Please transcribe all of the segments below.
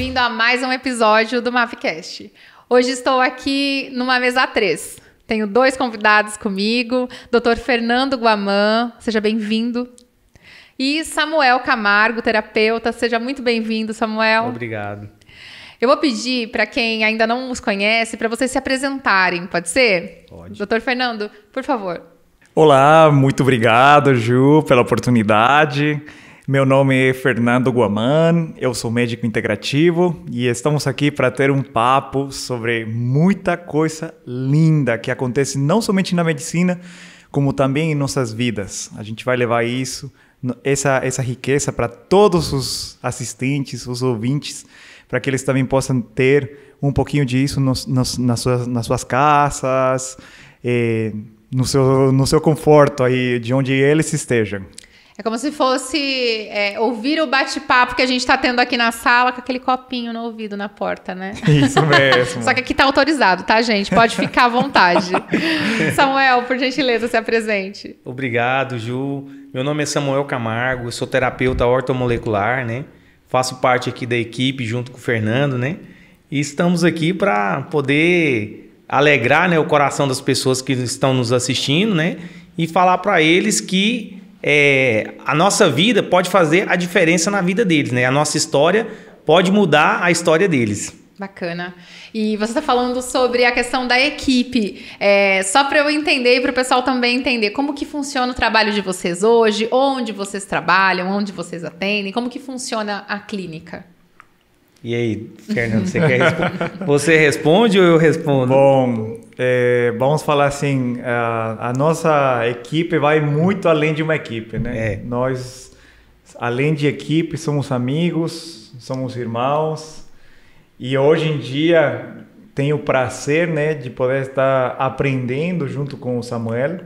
bem-vindo a mais um episódio do Mapcast. Hoje estou aqui numa mesa 3. Tenho 2 convidados comigo, Dr. Fernando Guaman, seja bem-vindo, e Samuel Camargo, terapeuta. Seja muito bem-vindo, Samuel. Obrigado. Eu vou pedir para quem ainda não os conhece, para vocês se apresentarem, pode ser? Pode. Dr. Fernando, por favor. Olá, muito obrigado, Ju, pela oportunidade. Meu nome é Fernando Guaman, eu sou médico integrativo e estamos aqui para ter um papo sobre muita coisa linda que acontece não somente na medicina, como também em nossas vidas. A gente vai levar essa riqueza para todos os assistentes, os ouvintes, para que eles também possam ter um pouquinho disso nas suas casas, no seu conforto, aí, de onde eles estejam. É como se fosse ouvir o bate-papo que a gente está tendo aqui na sala com aquele copinho no ouvido na porta, né? Isso mesmo. Só que aqui está autorizado, tá, gente? Pode ficar à vontade. Samuel, por gentileza, se apresente. Obrigado, Ju. Meu nome é Samuel Camargo, eu sou terapeuta ortomolecular, né? Faço parte aqui da equipe junto com o Fernando, né? E estamos aqui para poder alegrar, né, o coração das pessoas que estão nos assistindo, né? E falar para eles que a nossa vida pode fazer a diferença na vida deles, né? A nossa história pode mudar a história deles. Bacana. E você está falando sobre a questão da equipe. Só para eu entender e para o pessoal também entender como que funciona o trabalho de vocês hoje, onde vocês trabalham, onde vocês atendem, como que funciona a clínica. E aí, Fernando, você quer responder? Você responde ou eu respondo? Bom, vamos falar assim, a nossa equipe vai muito além de uma equipe, né? Nós, além de equipe, somos amigos, somos irmãos, e hoje em dia tenho o prazer, né, de poder estar aprendendo junto com o Samuel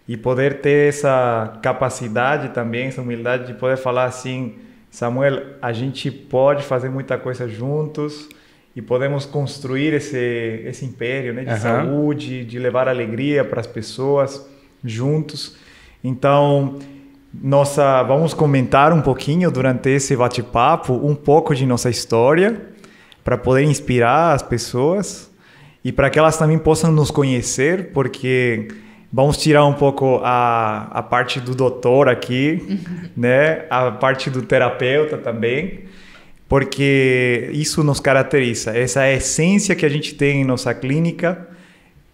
e poder ter essa capacidade também, essa humildade de poder falar assim: Samuel, a gente pode fazer muita coisa juntos e podemos construir esse império, né, de saúde, de levar alegria para as pessoas juntos. Então, vamos comentar um pouquinho durante esse bate-papo, um pouco de nossa história, para poder inspirar as pessoas e para que elas também possam nos conhecer, porque vamos tirar um pouco a parte do doutor aqui, né? A parte do terapeuta também, porque isso nos caracteriza. Essa essência que a gente tem em nossa clínica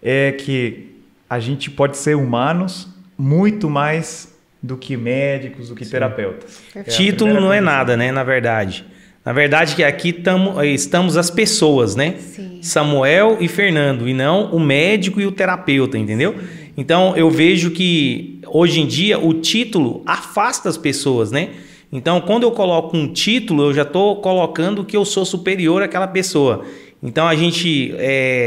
é que a gente pode ser humanos muito mais do que médicos, do que terapeutas. Título não é nada, né? Na verdade que aqui estamos as pessoas, né? Sim. Samuel e Fernando, e não o médico e o terapeuta, entendeu? Sim. Então, eu vejo que, hoje em dia, o título afasta as pessoas, né? Então, quando eu coloco um título, eu já estou colocando que eu sou superior àquela pessoa. Então, a gente,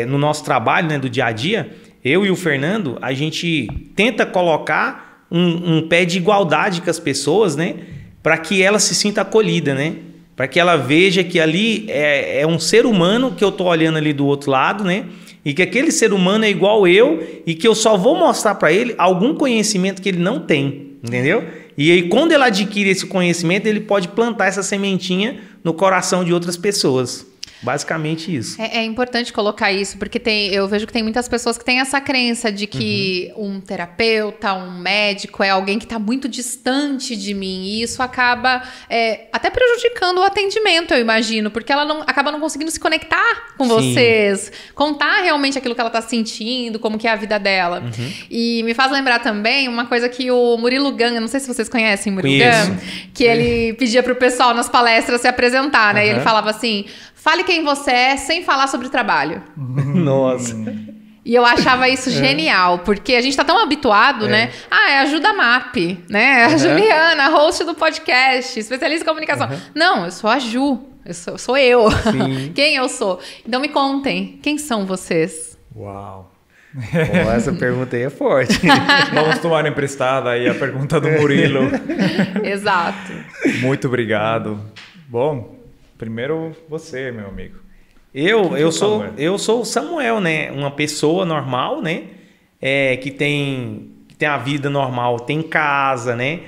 no nosso trabalho, né, do dia a dia, eu e o Fernando, a gente tenta colocar um pé de igualdade com as pessoas, né? Para que ela se sinta acolhida, né? Para que ela veja que ali é um ser humano que eu estou olhando ali do outro lado, né? E que aquele ser humano é igual eu e que eu só vou mostrar para ele algum conhecimento que ele não tem, entendeu? E aí, quando ele adquire esse conhecimento, ele pode plantar essa sementinha no coração de outras pessoas. Basicamente isso. É importante colocar isso, porque eu vejo que tem muitas pessoas que têm essa crença de que um terapeuta, um médico é alguém que está muito distante de mim, e isso acaba até prejudicando o atendimento, eu imagino, porque ela acaba não conseguindo se conectar com vocês, contar realmente aquilo que ela está sentindo, como que é a vida dela. E me faz lembrar também uma coisa que o Murilo Gun, não sei se vocês conhecem o Murilo Gun, que ele pedia para o pessoal nas palestras se apresentar, né? E ele falava assim: fale quem você é sem falar sobre trabalho. Nossa. E eu achava isso genial, porque a gente tá tão habituado, né? É a Ju da MAP, né? A Juliana, host do podcast, especialista em comunicação. Não, eu sou a Ju. Sou eu. Sim. Quem eu sou? Então me contem, quem são vocês? Uau! Pô, essa pergunta aí é forte. Vamos tomar emprestada aí a pergunta do Murilo. Exato. Muito obrigado. Bom, primeiro você, meu amigo. Eu sou o Samuel, né? Uma pessoa normal, né? Que tem a vida normal, tem casa, né?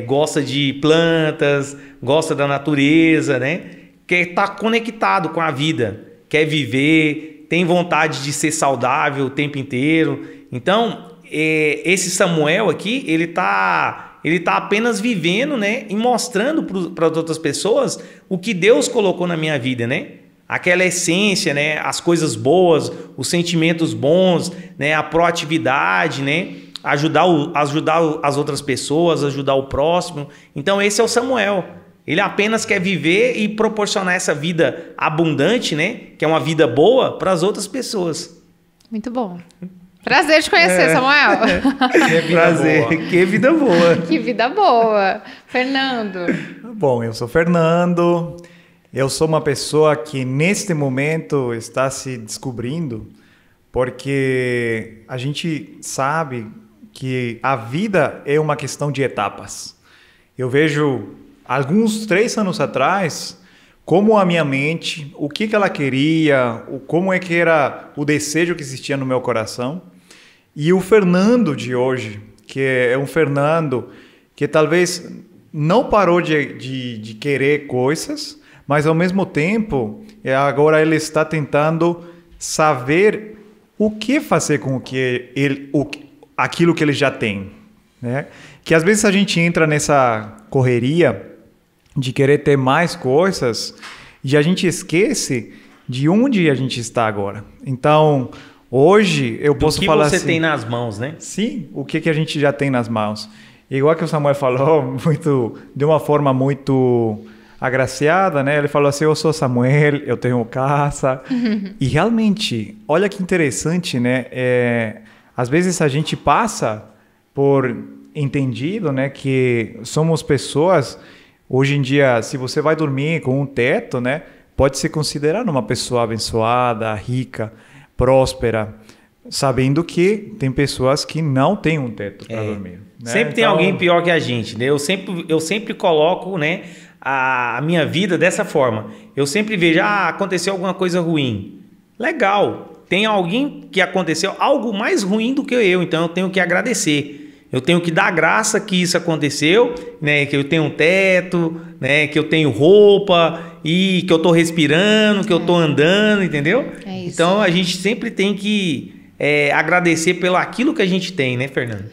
Gosta de plantas, gosta da natureza, né? quer estar conectado com a vida, quer viver, tem vontade de ser saudável o tempo inteiro. Então, esse Samuel aqui, ele tá apenas vivendo, né, e mostrando para as outras pessoas o que Deus colocou na minha vida, né? Aquela essência, né, as coisas boas, os sentimentos bons, né, a proatividade, né, ajudar as outras pessoas, ajudar o próximo. Então esse é o Samuel. Ele apenas quer viver e proporcionar essa vida abundante, né, que é uma vida boa para as outras pessoas. Muito bom. Prazer te conhecer, Samuel. Prazer. Que vida boa. Que vida boa. Fernando. Bom, eu sou Fernando. Eu sou uma pessoa que neste momento está se descobrindo, porque a gente sabe que a vida é uma questão de etapas. Eu vejo alguns 3 anos atrás como a minha mente, o que ela queria, como é que era o desejo que existia no meu coração. E o Fernando de hoje, que é um Fernando que talvez não parou de querer coisas, mas ao mesmo tempo, agora ele está tentando saber o que fazer com aquilo que ele já tem, né? Que às vezes a gente entra nessa correria de querer ter mais coisas e a gente esquece de onde a gente está agora. Então, hoje eu posso falar assim... O que você tem nas mãos, né? Sim, o que a gente já tem nas mãos. Igual que o Samuel falou, de uma forma muito agraciada, né? Ele falou assim, eu sou Samuel, eu tenho casa. E realmente, olha que interessante, né? Às vezes a gente passa por entendido, né, que somos pessoas... Hoje em dia, se você vai dormir com um teto, né, pode se considerar uma pessoa abençoada, rica, próspera, sabendo que tem pessoas que não têm um teto para dormir. Né? Sempre tem alguém pior que a gente, né? Eu sempre coloco, né, a minha vida dessa forma. Eu sempre vejo, aconteceu alguma coisa ruim. Legal, tem alguém que aconteceu algo mais ruim do que eu, então eu tenho que agradecer. Eu tenho que dar graça que isso aconteceu, né? Que eu tenho um teto, né? Que eu tenho roupa e que eu estou respirando, que eu estou andando, entendeu? É isso. Então a gente sempre tem que agradecer pelo aquilo que a gente tem, né, Fernando?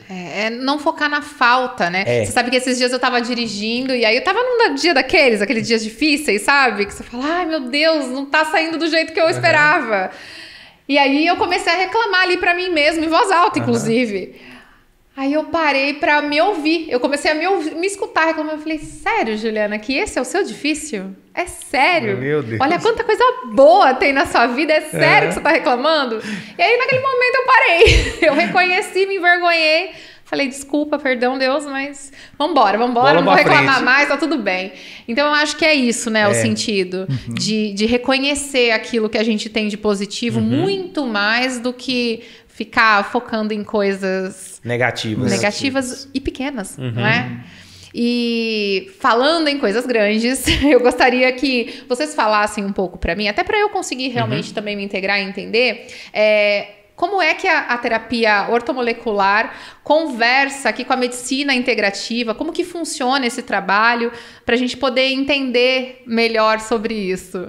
Não focar na falta, né? Você sabe que esses dias eu tava dirigindo e aí eu tava num dia aqueles dias difíceis, sabe? Que você fala, ai meu Deus, não tá saindo do jeito que eu esperava. E aí eu comecei a reclamar ali pra mim mesmo, em voz alta, inclusive. Aí eu parei pra me ouvir. Eu comecei a me escutar reclamando. Eu falei, sério, Juliana, que esse é o seu difícil? É sério? Meu Deus. Olha quanta coisa boa tem na sua vida. É sério que você tá reclamando? E aí naquele momento eu parei. Eu reconheci, me envergonhei. Falei, desculpa, perdão, Deus, mas vambora, não vou reclamar mais, tá tudo bem. Então eu acho que é isso, né, o sentido de reconhecer aquilo que a gente tem de positivo muito mais do que ficar focando em coisas negativas e pequenas, não é? E falando em coisas grandes, eu gostaria que vocês falassem um pouco para mim, até para eu conseguir realmente também me integrar e entender, como é que a terapia ortomolecular conversa aqui com a medicina integrativa, como que funciona esse trabalho, para a gente poder entender melhor sobre isso.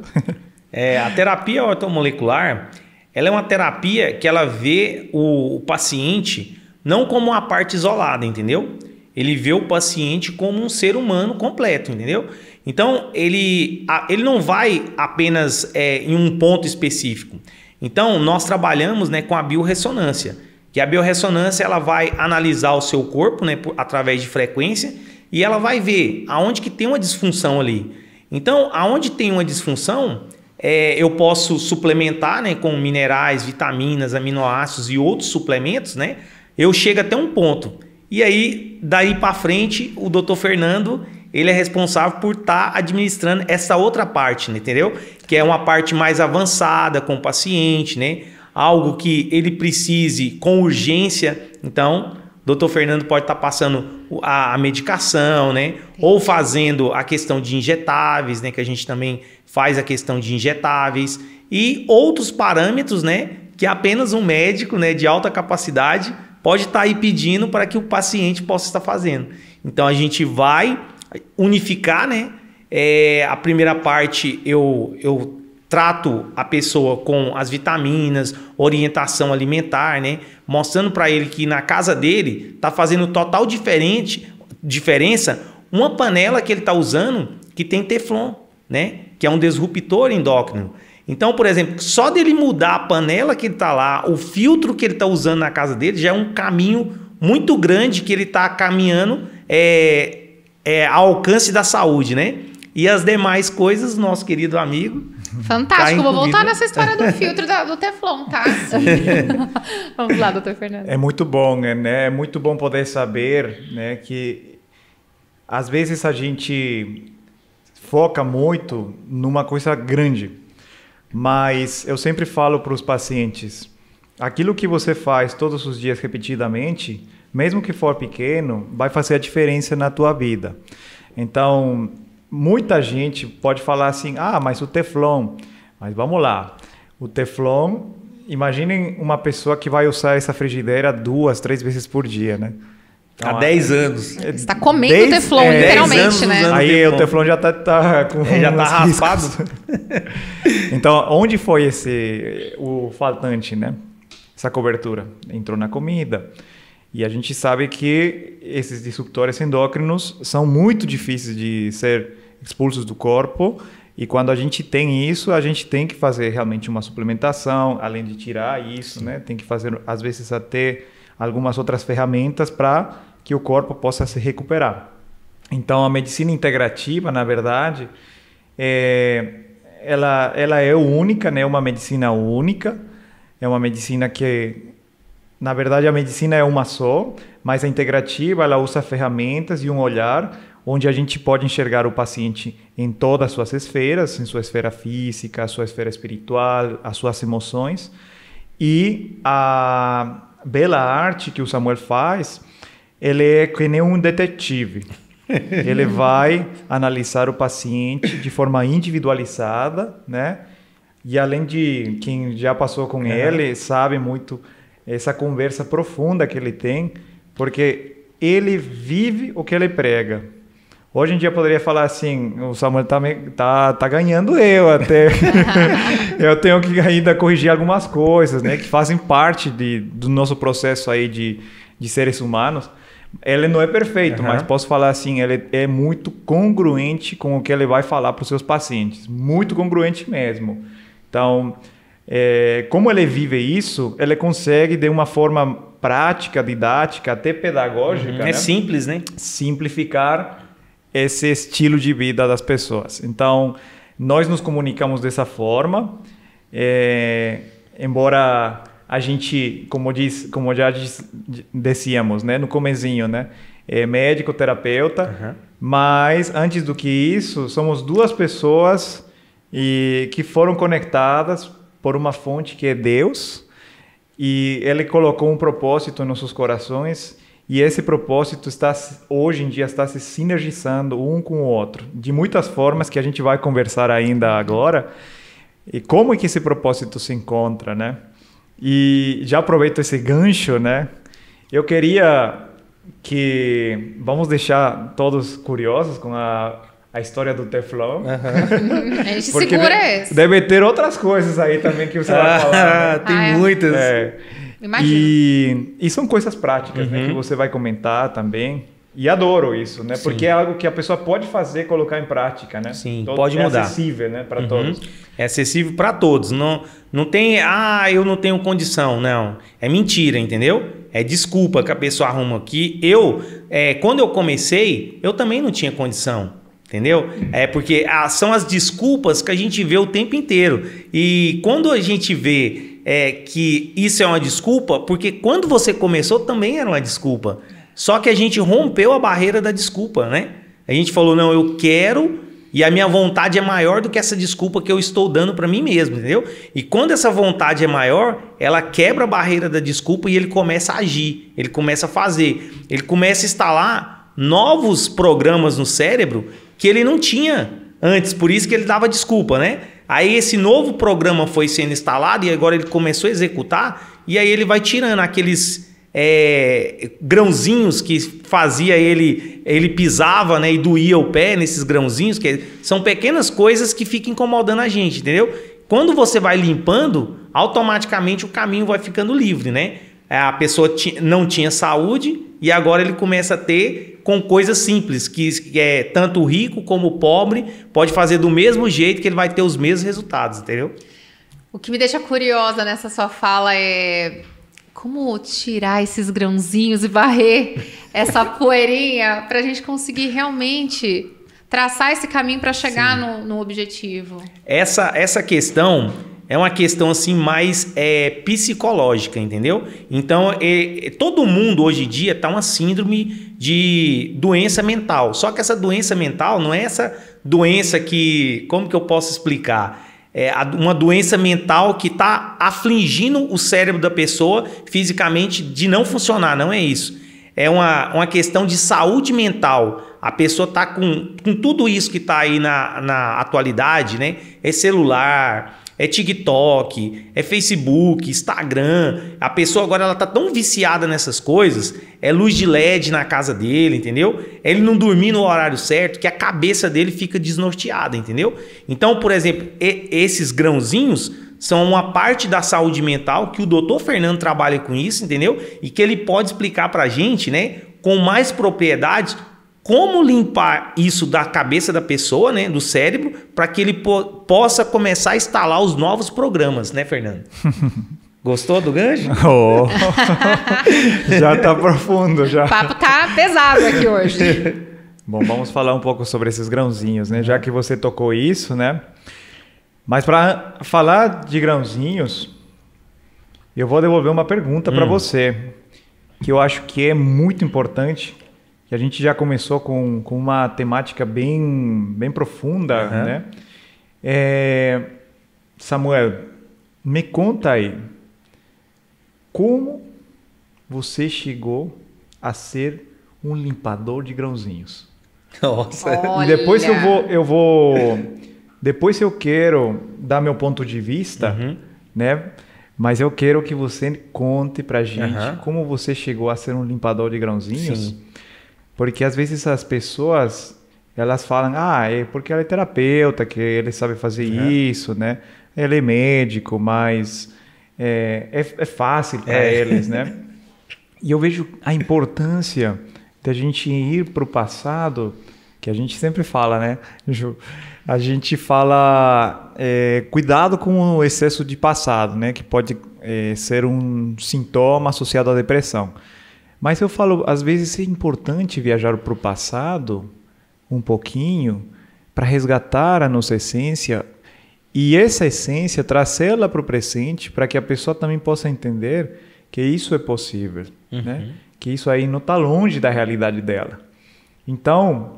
A terapia ortomolecular, ela é uma terapia que ela vê o paciente não como uma parte isolada, entendeu? Ele vê o paciente como um ser humano completo, entendeu? Então, ele não vai apenas em um ponto específico. Então, nós trabalhamos, né, com a biorressonância, que a biorressonância ela vai analisar o seu corpo, né, através de frequência e ela vai ver aonde que tem uma disfunção ali. Então, aonde tem uma disfunção, eu posso suplementar, né, com minerais, vitaminas, aminoácidos e outros suplementos, né? Eu chego até um ponto. E aí, daí para frente, o Dr. Fernando, ele é responsável por estar administrando essa outra parte, né, entendeu? Que é uma parte mais avançada com o paciente, né? Algo que ele precise com urgência. Então, o Dr. Fernando pode estar passando a medicação, né? Ou fazendo a questão de injetáveis, né? Que a gente também faz a questão de injetáveis. E outros parâmetros, né? Que apenas um médico, né, de alta capacidade pode estar aí pedindo para que o paciente possa estar fazendo. Então, a gente vai unificar, né, A primeira parte eu trato a pessoa com as vitaminas, orientação alimentar, né? Mostrando para ele que na casa dele tá fazendo total diferença uma panela que ele tá usando que tem Teflon, né? Que é um disruptor endócrino. Então, por exemplo, só dele mudar a panela que ele tá lá, o filtro que ele tá usando na casa dele, já é um caminho muito grande que ele tá caminhando ao alcance da saúde, né? E as demais coisas, nosso querido amigo... Fantástico, vou voltar nessa história do filtro do Teflon, tá? Vamos lá, doutor Fernando. É muito bom, né? É muito bom poder saber, né, que às vezes a gente foca muito numa coisa grande, mas eu sempre falo para os pacientes, aquilo que você faz todos os dias repetidamente, mesmo que for pequeno, vai fazer a diferença na tua vida. Então, muita gente pode falar assim, mas o Teflon, mas vamos lá, o Teflon, imaginem uma pessoa que vai usar essa frigideira 2, 3 vezes por dia, né? Então, há 10 anos. Você está comendo Teflon, literalmente, né? Aí o Teflon já tá com já tá raspado. Então, onde foi o faltante, né? Essa cobertura? Entrou na comida. E a gente sabe que esses disruptores endócrinos são muito difíceis de ser expulsos do corpo. E quando a gente tem isso, a gente tem que fazer realmente uma suplementação, além de tirar isso, né? Tem que fazer, às vezes, até algumas outras ferramentas para que o corpo possa se recuperar. Então, a medicina integrativa, na verdade, ela é única, né? Uma medicina única. É uma medicina que... Na verdade, a medicina é uma só, mas a integrativa ela usa ferramentas e um olhar onde a gente pode enxergar o paciente em todas as suas esferas, em sua esfera física, a sua esfera espiritual, as suas emoções. E a bela arte que o Samuel faz, ele é que nem um detetive. Ele vai analisar o paciente de forma individualizada, né? E além de quem já passou com ele, sabe muito... essa conversa profunda que ele tem, porque ele vive o que ele prega. Hoje em dia poderia falar assim, o Samuel tá ganhando eu até. Eu tenho que ainda corrigir algumas coisas, né, que fazem parte do nosso processo aí de seres humanos. Ele não é perfeito, mas posso falar assim, ele é muito congruente com o que ele vai falar para os seus pacientes. Muito congruente mesmo. Então... como ele vive isso, ele consegue de uma forma prática, didática, até pedagógica, né? É simples, né? Simplificar esse estilo de vida das pessoas. Então, nós nos comunicamos dessa forma, embora a gente, como já dizíamos, né, no comecinho, né, é médico, terapeuta, mas antes do que isso, somos duas pessoas que foram conectadas por uma fonte que é Deus, e Ele colocou um propósito em nossos corações, e esse propósito hoje em dia está se sinergizando um com o outro, de muitas formas que a gente vai conversar ainda agora, e como é que esse propósito se encontra, né? E já aproveito esse gancho, né? Eu queria que... Vamos deixar todos curiosos com a história do Teflon. A gente porque segura deve ter outras coisas aí também que você vai falar. Né? Tem muitas. Imagina. E são coisas práticas, né, que você vai comentar também. E adoro isso, né? Porque é algo que a pessoa pode fazer, colocar em prática, né? Sim, pode mudar. É acessível, né, para todos. É acessível para todos. Não tem, eu não tenho condição. Não. É mentira, entendeu? É desculpa que a pessoa arruma. Que quando eu comecei, eu também não tinha condição. Entendeu? Porque são as desculpas que a gente vê o tempo inteiro. E quando a gente vê que isso é uma desculpa, porque quando você começou também era uma desculpa. Só que a gente rompeu a barreira da desculpa, né? A gente falou, não, eu quero e a minha vontade é maior do que essa desculpa que eu estou dando para mim mesmo, entendeu? E quando essa vontade é maior, ela quebra a barreira da desculpa e ele começa a agir, ele começa a fazer, ele começa a instalar novos programas no cérebro que ele não tinha antes, por isso que ele dava desculpa, né? Aí esse novo programa foi sendo instalado e agora ele começou a executar e aí ele vai tirando aqueles grãozinhos que fazia ele pisava, né, e doía o pé nesses grãozinhos, que são pequenas coisas que ficam incomodando a gente, entendeu? Quando você vai limpando, automaticamente o caminho vai ficando livre, né? A pessoa não tinha saúde e agora ele começa a ter com coisas simples, que tanto o rico como o pobre pode fazer do mesmo jeito que ele vai ter os mesmos resultados, entendeu? O que me deixa curiosa nessa sua fala é como tirar esses grãozinhos e varrer essa poeirinha para a gente conseguir realmente traçar esse caminho para chegar no objetivo. Essa questão é uma questão assim mais psicológica, entendeu? Então, todo mundo hoje em dia está uma síndrome de doença mental. Só que essa doença mental não é essa doença que... Como que eu posso explicar? Uma doença mental que está afligindo o cérebro da pessoa fisicamente de não funcionar, não é isso. É uma questão de saúde mental. A pessoa está com tudo isso que está aí na atualidade, né? É celular, é TikTok, é Facebook, Instagram. A pessoa agora ela está tão viciada nessas coisas, é luz de LED na casa dele, entendeu? Ele não dormir no horário certo, que a cabeça dele fica desnorteada, entendeu? Então, por exemplo, esses grãozinhos são uma parte da saúde mental que o Dr. Fernando trabalha com isso, entendeu? E que ele pode explicar para a gente, né, com mais propriedade, como limpar isso da cabeça da pessoa, né, do cérebro, para que ele possa começar a instalar os novos programas, né, Fernando? Gostou do gancho? Oh. Já tá profundo, já. O papo tá pesado aqui hoje. Bom, vamos falar um pouco sobre esses grãozinhos, né? Já que você tocou isso, né? Mas para falar de grãozinhos, eu vou devolver uma pergunta para você, que eu acho que é muito importante. Que a gente já começou com uma temática bem profunda, né? Samuel, me conta aí, como você chegou a ser um limpador de grãozinhos? Nossa! E depois depois eu quero dar meu ponto de vista, né? Mas eu quero que você conte pra gente como você chegou a ser um limpador de grãozinhos. Sim. Porque às vezes as pessoas, elas falam, é porque ele é terapeuta, que ele sabe fazer isso, né? Ele é médico, mas é fácil para eles, né? E eu vejo a importância da gente ir para o passado, que a gente sempre fala, né, Ju? A gente fala, cuidado com o excesso de passado, né? Que pode ser um sintoma associado à depressão. Mas eu falo, às vezes é importante viajar para o passado um pouquinho para resgatar a nossa essência e essa essência trazê-la para o presente para que a pessoa também possa entender que isso é possível, né? Que isso aí não está longe da realidade dela. Então,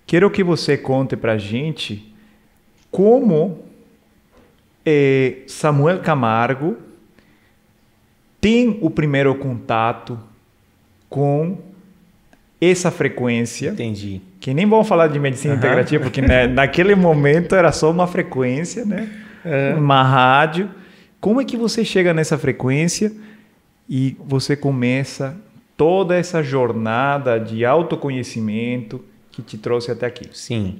quero que você conte para a gente como Samuel Camargo tem o primeiro contato com essa frequência. Entendi. Que nem vamos falar de medicina integrativa, porque naquele momento era só uma frequência, né? Uma rádio. Como é que você chega nessa frequência e você começa toda essa jornada de autoconhecimento que te trouxe até aqui? Sim.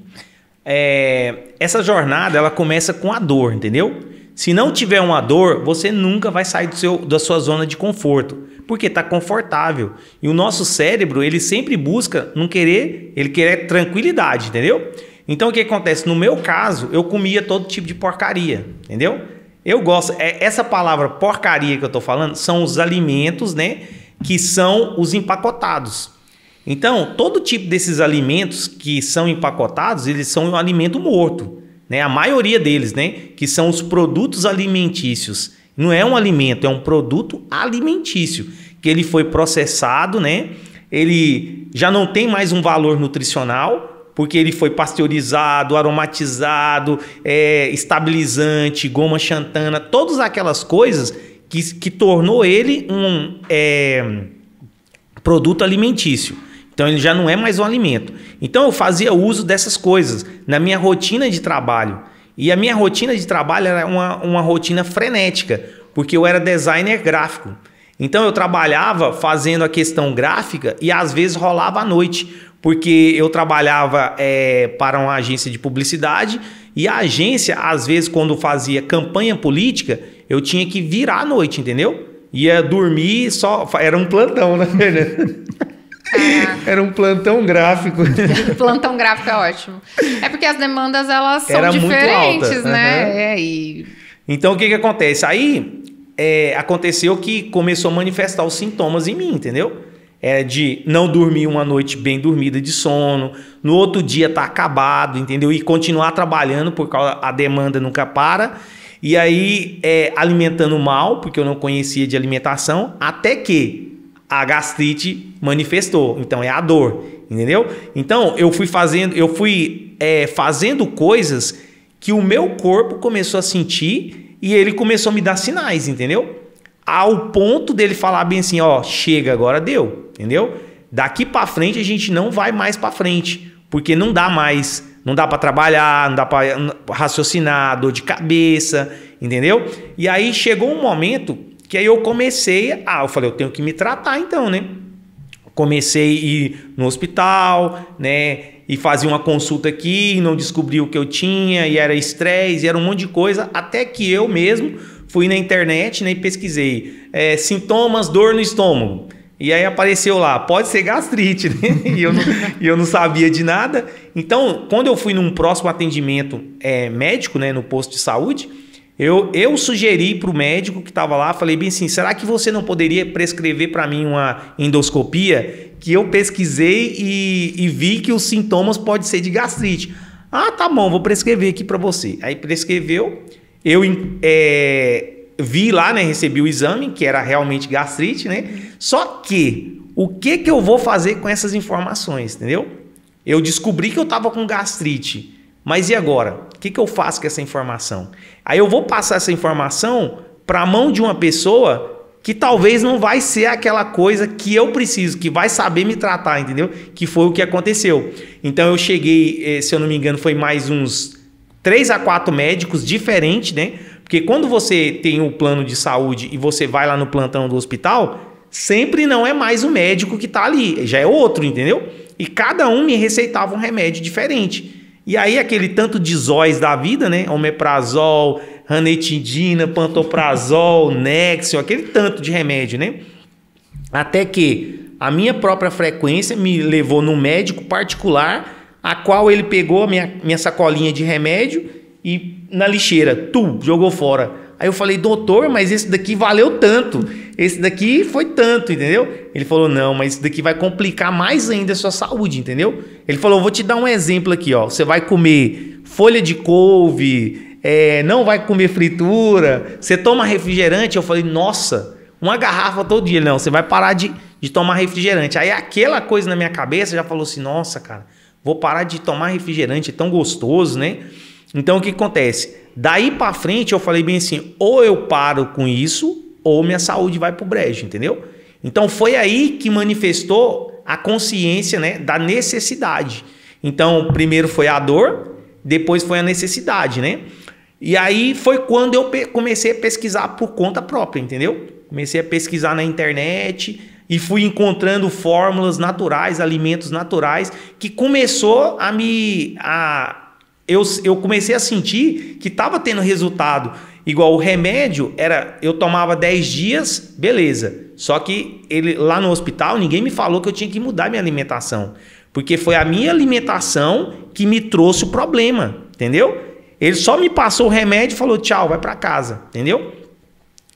Essa jornada, ela começa com a dor, entendeu? Se não tiver uma dor, você nunca vai sair da sua zona de conforto. Porque está confortável. E o nosso cérebro, ele sempre busca ele quer tranquilidade, entendeu? Então, o que acontece? No meu caso, eu comia todo tipo de porcaria, entendeu? Eu gosto... essa palavra porcaria que eu estou falando são os alimentos, né? Que são os empacotados. Então, todo tipo desses alimentos que são empacotados, eles são um alimento morto, né? A maioria deles, né? Que são os produtos alimentícios. Não é um alimento, é um produto alimentício, que ele foi processado, né? Ele já não tem mais um valor nutricional, porque ele foi pasteurizado, aromatizado, estabilizante, goma xantana, todas aquelas coisas que tornou ele um produto alimentício. Então ele já não é mais um alimento. Então eu fazia uso dessas coisas na minha rotina de trabalho. E a minha rotina de trabalho era uma rotina frenética, porque eu era designer gráfico. Então eu trabalhava fazendo a questão gráfica e às vezes rolava à noite, porque eu trabalhava para uma agência de publicidade e a agência, às vezes, quando fazia campanha política, eu tinha que virar à noite, entendeu? Ia dormir, era um plantão, né, Fernanda? Era um plantão gráfico. Plantão gráfico é ótimo. É porque as demandas, elas são diferentes, muito alta, né? Então, o que acontece? Aí, aconteceu que começou a manifestar os sintomas em mim, entendeu? De não dormir uma noite bem dormida de sono, no outro dia tá acabado, entendeu? E continuar trabalhando porque a demanda nunca para. E aí, alimentando mal, porque eu não conhecia de alimentação, até que a gastrite manifestou. Então, é a dor, entendeu? Então, eu fui fazendo coisas que o meu corpo começou a sentir e ele começou a me dar sinais, entendeu? Ao ponto dele falar bem assim, ó, chega, agora deu, entendeu? Daqui para frente a gente não vai mais para frente, porque não dá mais, não dá para trabalhar, não dá para raciocinar, dor de cabeça, entendeu? E aí chegou um momento que aí eu comecei, eu falei, eu tenho que me tratar então, né? Comecei a ir no hospital, né? E fazia uma consulta aqui, não descobri o que eu tinha, e era estresse, era um monte de coisa, até que eu mesmo fui na internet, né, e pesquisei sintomas, dor no estômago. E aí apareceu lá, pode ser gastrite, né? E eu não sabia de nada. Então, quando eu fui num próximo atendimento médico, né, no posto de saúde, eu sugeri para o médico que estava lá, falei bem assim, será que você não poderia prescrever para mim uma endoscopia? Que eu pesquisei e vi que os sintomas podem ser de gastrite. Ah, tá bom, vou prescrever aqui para você. Aí prescreveu, eu vi lá, né, recebi o exame, que era realmente gastrite, né? Só que, o que eu vou fazer com essas informações, entendeu? Eu descobri que eu estava com gastrite, mas e agora? O que eu faço com essa informação? Aí eu vou passar essa informação para a mão de uma pessoa que talvez não vai ser aquela coisa que eu preciso, que vai saber me tratar, entendeu? Que foi o que aconteceu. Então eu cheguei, se eu não me engano, foi mais uns 3 a 4 médicos diferentes, né? Porque quando você tem um plano de saúde e você vai lá no plantão do hospital, sempre não é mais o médico que está ali, já é outro, entendeu? E cada um me receitava um remédio diferente. E aí aquele tanto de zóis da vida, né? Omeprazol, ranitidina, pantoprazol, Nexium, aquele tanto de remédio, né? Até que a minha própria frequência me levou num médico particular, a qual ele pegou a minha sacolinha de remédio e na lixeira, jogou fora. Aí eu falei, doutor, mas esse daqui valeu tanto, esse daqui foi tanto, entendeu? Ele falou, não, mas esse daqui vai complicar mais ainda a sua saúde, entendeu? Ele falou, vou te dar um exemplo aqui, ó. Você vai comer folha de couve, não vai comer fritura, você toma refrigerante. Eu falei, nossa, uma garrafa todo dia. Não, você vai parar de tomar refrigerante. Aí aquela coisa na minha cabeça já falou assim, nossa, cara, vou parar de tomar refrigerante, é tão gostoso, né? Então, o que acontece? Daí para frente, eu falei bem assim, ou eu paro com isso, ou minha saúde vai pro brejo, entendeu? Então, foi aí que manifestou a consciência, né, da necessidade. Então, primeiro foi a dor, depois foi a necessidade, né? E aí foi quando eu comecei a pesquisar por conta própria, entendeu? Comecei a pesquisar na internet e fui encontrando fórmulas naturais, alimentos naturais, que começou eu comecei a sentir que estava tendo resultado. Igual o remédio, eu tomava 10 dias, beleza. Só que lá no hospital, ninguém me falou que eu tinha que mudar minha alimentação. Porque foi a minha alimentação que me trouxe o problema, entendeu? Ele só me passou o remédio e falou, tchau, vai para casa, entendeu?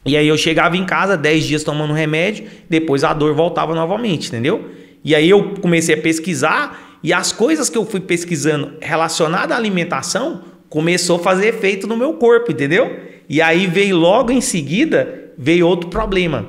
E aí eu chegava em casa, 10 dias tomando remédio, depois a dor voltava novamente, entendeu? E aí eu comecei a pesquisar. E as coisas que eu fui pesquisando relacionadas à alimentação começou a fazer efeito no meu corpo, entendeu? E aí veio logo em seguida, veio outro problema,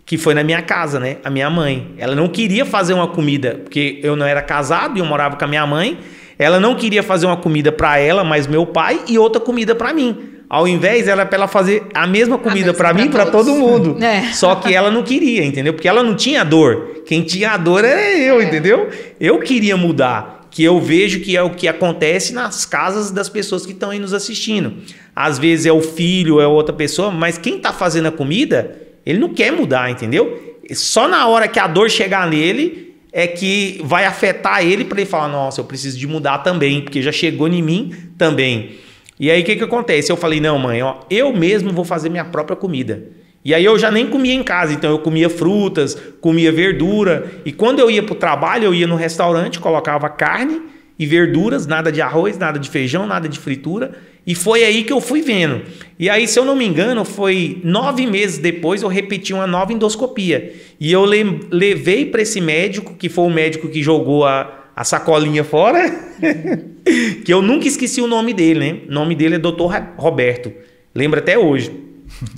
que foi na minha casa, né? A minha mãe, ela não queria fazer uma comida, porque eu não era casado e eu morava com a minha mãe. Ela não queria fazer uma comida para ela, mas meu pai, e outra comida para mim. Ao invés, era para ela fazer a mesma comida para mim e para todo mundo. Só que ela não queria, entendeu? Porque ela não tinha dor. Quem tinha a dor era eu, entendeu? Eu queria mudar, que eu vejo que é o que acontece nas casas das pessoas que estão aí nos assistindo. Às vezes é o filho, é outra pessoa, mas quem está fazendo a comida Ele não quer mudar, entendeu? Só na hora que a dor chegar nele é que vai afetar ele para ele falar, nossa, eu preciso de mudar também, porque já chegou em mim também. E aí o que acontece? Eu falei, não, mãe, ó, eu mesmo vou fazer minha própria comida. E aí eu já nem comia em casa, então eu comia frutas, comia verdura. E quando eu ia para o trabalho, eu ia no restaurante, colocava carne e verduras, nada de arroz, nada de feijão, nada de fritura. E foi aí que eu fui vendo. E aí, se eu não me engano, foi 9 meses depois eu repeti uma nova endoscopia. E eu levei para esse médico, que foi o médico que jogou a sacolinha fora, que eu nunca esqueci o nome dele, né? O nome dele é Dr. Roberto. Lembro até hoje.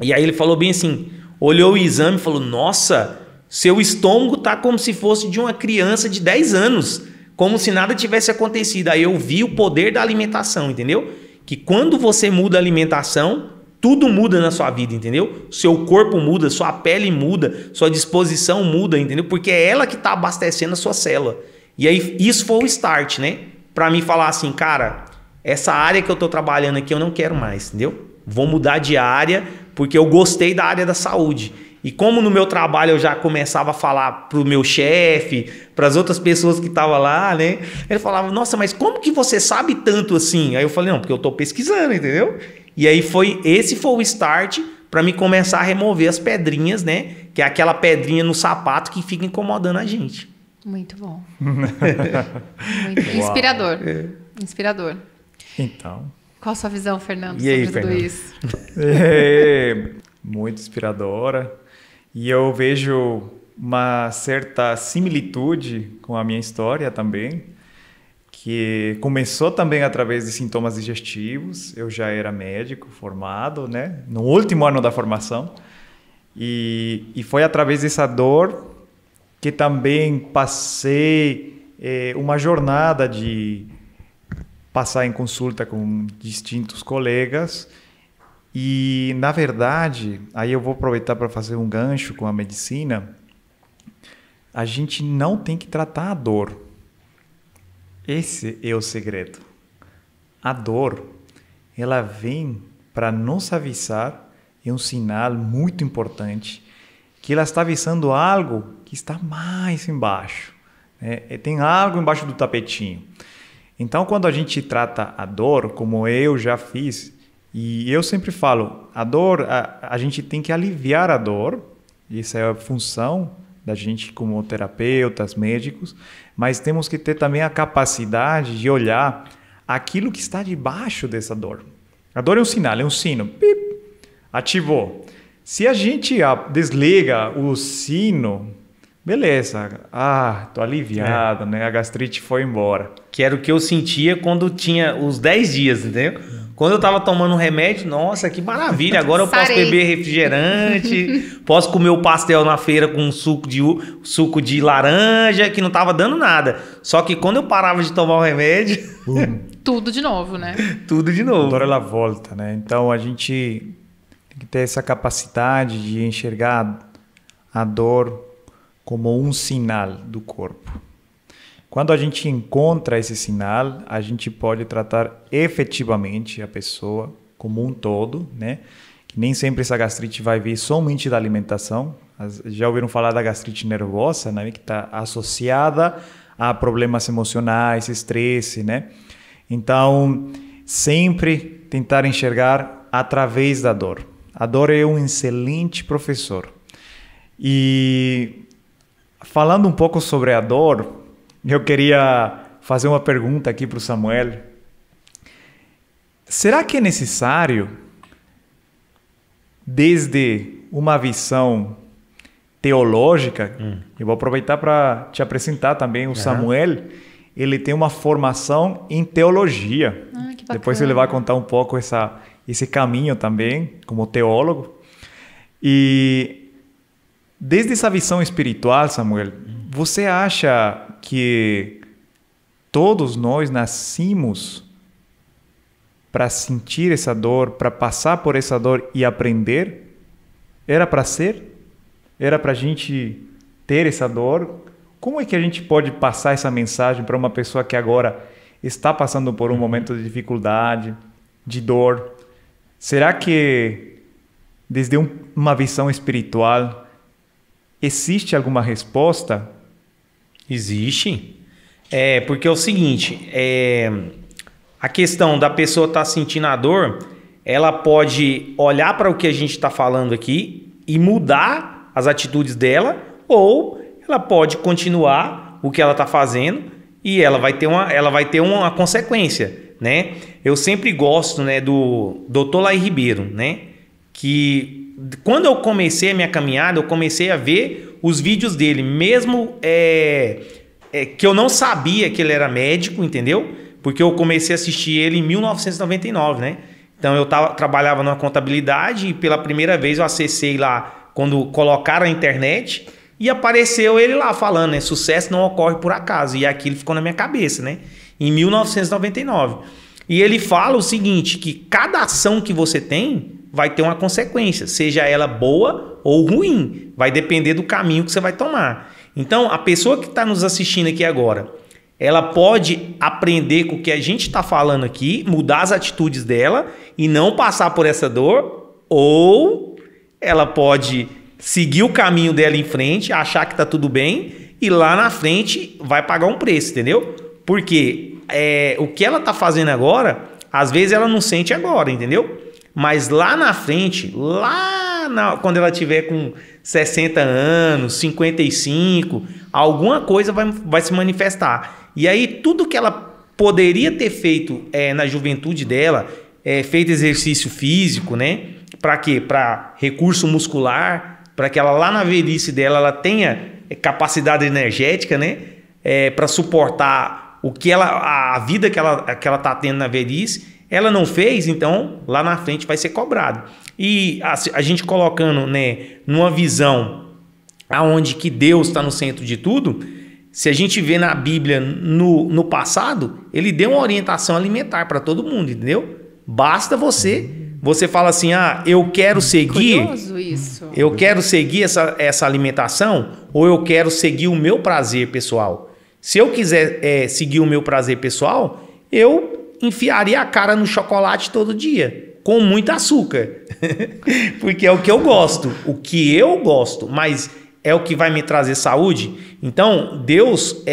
E aí ele falou bem assim, olhou o exame e falou, nossa, seu estômago tá como se fosse de uma criança de 10 anos, como se nada tivesse acontecido. Aí eu vi o poder da alimentação, entendeu? Que quando você muda a alimentação, tudo muda na sua vida, entendeu? Seu corpo muda, sua pele muda, sua disposição muda, entendeu? Porque é ela que tá abastecendo a sua célula. E aí isso foi o start, né? Pra mim falar assim, cara, essa área que eu tô trabalhando aqui eu não quero mais, entendeu? Vou mudar de área porque eu gostei da área da saúde. E como no meu trabalho eu já começava a falar pro meu chefe, para as outras pessoas que estavam lá, né? Ele falava, nossa, mas como que você sabe tanto assim? Aí eu falei, não, porque eu tô pesquisando, entendeu? E aí esse foi o start para me começar a remover as pedrinhas, né? Que é aquela pedrinha no sapato que fica incomodando a gente. Muito bom. Muito inspirador. Inspirador. Então. Qual a sua visão, Fernando, e aí, sobre tudo Fernando? isso? Muito inspiradora. E eu vejo uma certa similitude com a minha história também, que começou também através de sintomas digestivos. Eu já era médico formado, né? No último ano da formação. E foi através dessa dor que também passei uma jornada de passar em consulta com distintos colegas e, na verdade, aí eu vou aproveitar para fazer um gancho com a medicina, a gente não tem que tratar a dor. Esse é o segredo. A dor, ela vem para nos avisar, é um sinal muito importante, que ela está avisando algo que está mais embaixo, né? Tem algo embaixo do tapetinho. Então, quando a gente trata a dor, como eu já fiz, e eu sempre falo, a dor, a gente tem que aliviar a dor, isso é a função da gente como terapeutas, médicos, mas temos que ter também a capacidade de olhar aquilo que está debaixo dessa dor. A dor é um sinal, é um sino, pip, ativou. Se a gente desliga o sino, beleza, tô aliviado, né? A gastrite foi embora. Que era o que eu sentia quando tinha os 10 dias, entendeu? Quando eu tava tomando um remédio, nossa, que maravilha, agora eu posso beber refrigerante, posso comer o pastel na feira com suco de laranja, que não tava dando nada. Só que quando eu parava de tomar o remédio... Tudo de novo, né? Tudo de novo. A dor, ela volta, né? Então, a gente tem que ter essa capacidade de enxergar a dor como um sinal do corpo. Quando a gente encontra esse sinal, a gente pode tratar efetivamente a pessoa como um todo, né? Que nem sempre essa gastrite vai vir somente da alimentação. Já ouviram falar da gastrite nervosa, né? Que está associada a problemas emocionais, estresse, né? Então, sempre tentar enxergar através da dor. A dor é um excelente professor. E falando um pouco sobre a dor, eu queria fazer uma pergunta aqui para o Samuel. Será que é necessário, desde uma visão teológica, eu vou aproveitar para te apresentar também o Samuel, ele tem uma formação em teologia. Que bacana. Depois ele vai contar um pouco esse caminho também, como teólogo. E desde essa visão espiritual, Samuel, você acha que todos nós nascimos para sentir essa dor, para passar por essa dor e aprender? Era para ser? Era para a gente ter essa dor? Como é que a gente pode passar essa mensagem para uma pessoa que agora está passando por um momento de dificuldade, de dor? Será que desde uma visão espiritual, existe alguma resposta? Existe. Porque é o seguinte, a questão da pessoa estar sentindo a dor, ela pode olhar para o que a gente está falando aqui e mudar as atitudes dela, ou ela pode continuar o que ela está fazendo e ela vai ter uma consequência, né? Eu sempre gosto, né, do Dr. Laí Ribeiro, né? Que quando eu comecei a minha caminhada, eu comecei a ver os vídeos dele, mesmo que eu não sabia que ele era médico, entendeu? Porque eu comecei a assistir ele em 1999, né? Então eu trabalhava numa contabilidade e pela primeira vez eu acessei lá quando colocaram a internet e apareceu ele lá falando, né? Sucesso não ocorre por acaso. E aquilo ficou na minha cabeça, né? Em 1999. E ele fala o seguinte, que cada ação que você tem vai ter uma consequência, seja ela boa ou ruim. Vai depender do caminho que você vai tomar. Então, a pessoa que está nos assistindo aqui agora, ela pode aprender com o que a gente está falando aqui, mudar as atitudes dela e não passar por essa dor, ou ela pode seguir o caminho dela em frente, achar que está tudo bem e lá na frente vai pagar um preço, entendeu? Porque o que ela está fazendo agora, às vezes ela não sente agora, entendeu? Mas lá na frente, quando ela tiver com 60 anos, 55, alguma coisa vai se manifestar. E aí tudo que ela poderia ter feito na juventude dela, feito exercício físico, né? Para quê? Para recurso muscular, para que ela lá na velhice dela ela tenha capacidade energética, né? Para suportar a vida que ela está tendo na velhice. Ela não fez, então lá na frente vai ser cobrado. E a gente colocando, né, numa visão aonde que Deus está no centro de tudo, se a gente vê na Bíblia no passado, ele deu uma orientação alimentar para todo mundo, entendeu? Basta você fala assim, eu quero seguir, curioso isso. Eu quero seguir essa alimentação ou eu quero seguir o meu prazer pessoal. Se eu quiser seguir o meu prazer pessoal, eu enfiaria a cara no chocolate todo dia, com muito açúcar, porque é o que eu gosto, mas é o que vai me trazer saúde. Então, Deus,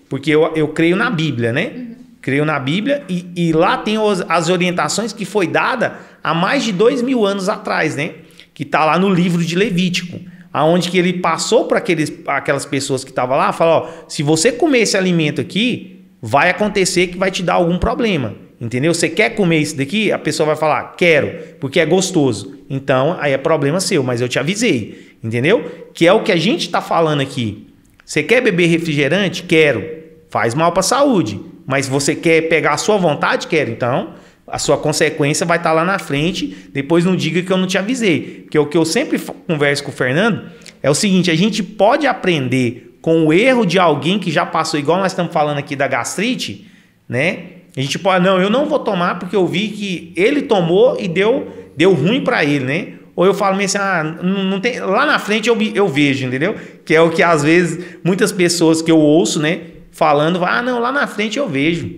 porque eu creio na Bíblia, né? Creio na Bíblia e lá tem as orientações que foi dada há mais de 2000 anos atrás, né? Que está lá no livro de Levítico, aonde que ele passou para aquelas pessoas que estavam lá, falou, se você comer esse alimento aqui, vai acontecer que vai te dar algum problema, entendeu? Você quer comer isso daqui? A pessoa vai falar, quero, porque é gostoso. Então, aí é problema seu, mas eu te avisei, entendeu? Que é o que a gente está falando aqui. Você quer beber refrigerante? Quero. Faz mal para a saúde. Mas você quer pegar a sua vontade? Quero. Então, a sua consequência vai estar lá na frente. Depois não diga que eu não te avisei. Porque o que eu sempre converso com o Fernando é o seguinte, a gente pode aprender com o erro de alguém que já passou, igual nós estamos falando aqui da gastrite, né? A gente pode, eu não vou tomar porque eu vi que ele tomou e deu ruim para ele, né? Ou eu falo assim, não tem, lá na frente eu vejo, entendeu? Que é o que às vezes muitas pessoas que eu ouço, né, falando, não, lá na frente eu vejo.